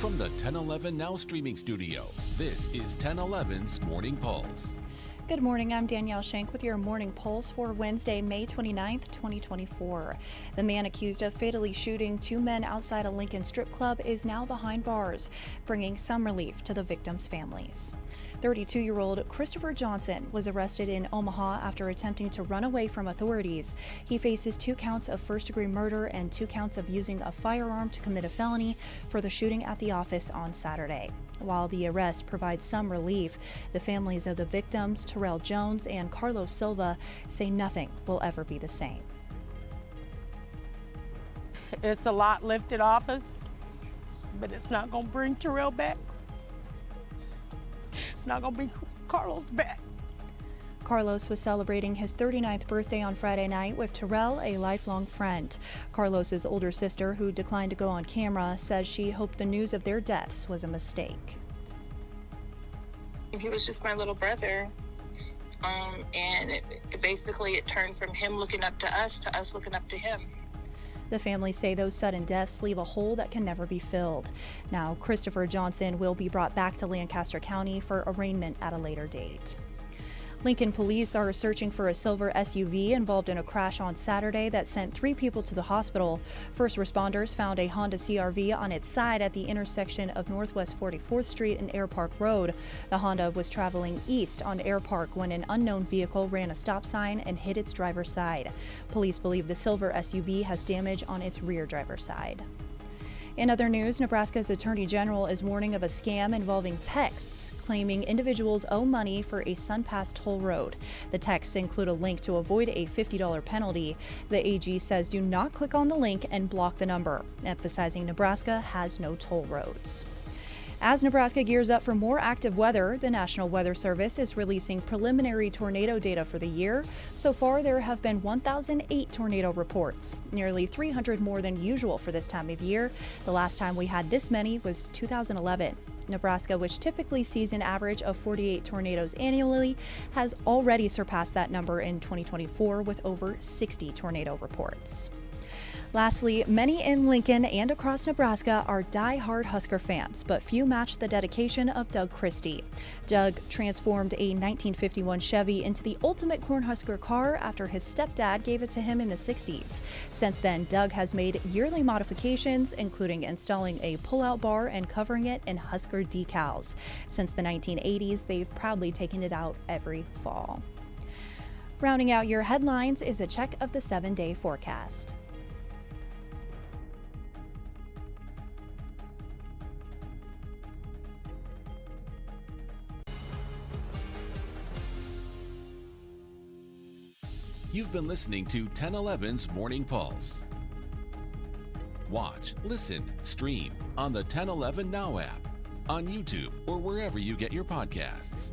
From the 1011 Now streaming studio, this is 1011's Morning Pulse. Good morning, I'm Danielle Shenk with your Morning Pulse for Wednesday, May 29th, 2024. The man accused of fatally shooting two men outside a Lincoln strip club is now behind bars, bringing some relief to the victims' families. 32-year-old Christopher Johnson was arrested in Omaha after attempting to run away from authorities. He faces 2 counts of first-degree murder and 2 counts of using a firearm to commit a felony for the shooting at the office on Saturday. While the arrest provides some relief, the families of the victims, Terrell Jones and Carlos Silva, say nothing will ever be the same. It's a lot lifted off us, but it's not going to bring Terrell back. It's not going to bring Carlos back. Carlos was celebrating his 39th birthday on Friday night with Terrell, a lifelong friend. Carlos's older sister, who declined to go on camera, says she hoped the news of their deaths was a mistake. He was just my little brother, and it turned from him looking up to us looking up to him. The families say those sudden deaths leave a hole that can never be filled. Now, Christopher Johnson will be brought back to Lancaster County for arraignment at a later date. Lincoln police are searching for a silver SUV involved in a crash on Saturday that sent 3 people to the hospital. First responders found a Honda CR-V on its side at the intersection of Northwest 44th Street and Air Park Road. The Honda was traveling east on Air Park when an unknown vehicle ran a stop sign and hit its driver's side. Police believe the silver SUV has damage on its rear driver's side. In other news, Nebraska's Attorney General is warning of a scam involving texts claiming individuals owe money for a SunPass toll road. The texts include a link to avoid a $50 penalty. The AG says do not click on the link and block the number, emphasizing Nebraska has no toll roads. As Nebraska gears up for more active weather, the National Weather Service is releasing preliminary tornado data for the year. So far, there have been 1,008 tornado reports, nearly 300 more than usual for this time of year. The last time we had this many was 2011. Nebraska, which typically sees an average of 48 tornadoes annually, has already surpassed that number in 2024 with over 60 tornado reports. Lastly, many in Lincoln and across Nebraska are die-hard Husker fans, but few match the dedication of Doug Christie. Doug transformed a 1951 Chevy into the ultimate Cornhusker car after his stepdad gave it to him in the 60s. Since then, Doug has made yearly modifications, including installing a pull-out bar and covering it in Husker decals. Since the 1980s, they've proudly taken it out every fall. Rounding out your headlines is a check of the 7-day forecast. You've been listening to 1011's Morning Pulse. Watch, listen, stream on the 1011 Now app, on YouTube, or wherever you get your podcasts.